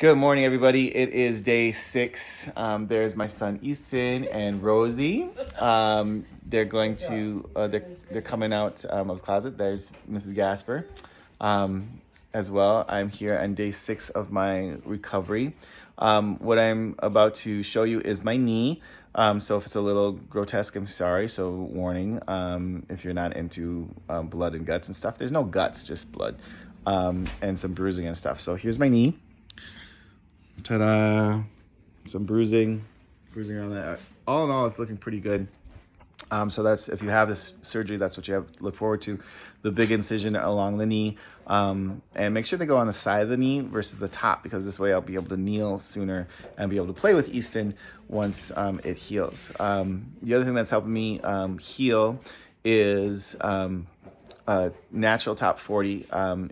Good morning, everybody. It is day 6. There's my son Easton and Rosie. They're going to they're coming out of the closet. There's Mrs. Gasper, as well. I'm here on day 6 of my recovery. What I'm about to show you is my knee. So if it's a little grotesque, I'm sorry. So warning, if you're not into blood and guts and stuff. There's no guts, just blood, and some bruising and stuff. So here's my knee. Ta-da! Some bruising around that. All in all, it's looking pretty good. So that's, if you have this surgery, that's what you have to look forward to. The big incision along the knee, and make sure they go on the side of the knee versus the top, because this way I'll be able to kneel sooner and be able to play with Easton once it heals. The other thing that's helping me heal is Natural Top 40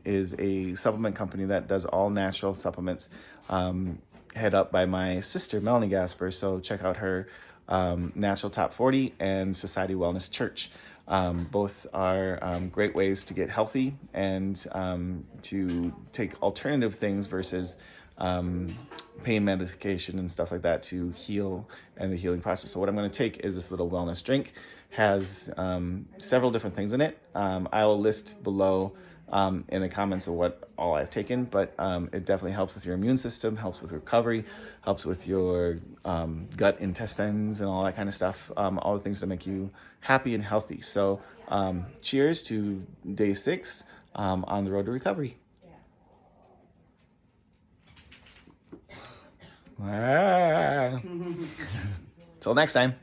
is a supplement company that does all natural supplements, head up by my sister, Melanie Gasper. So check out her Natural Top 40 and Society Wellness Church. Both are great ways to get healthy and to take alternative things versus pain medication and stuff like that to heal and the healing process. So what I'm going to take is this little wellness drink. Has several different things in it. I will list below in the comments of what all I've taken, but it definitely helps with your immune system, helps with recovery, helps with your gut intestines and all that kind of stuff, all the things that make you happy and healthy. So cheers to day 6 on the road to recovery. Till next time.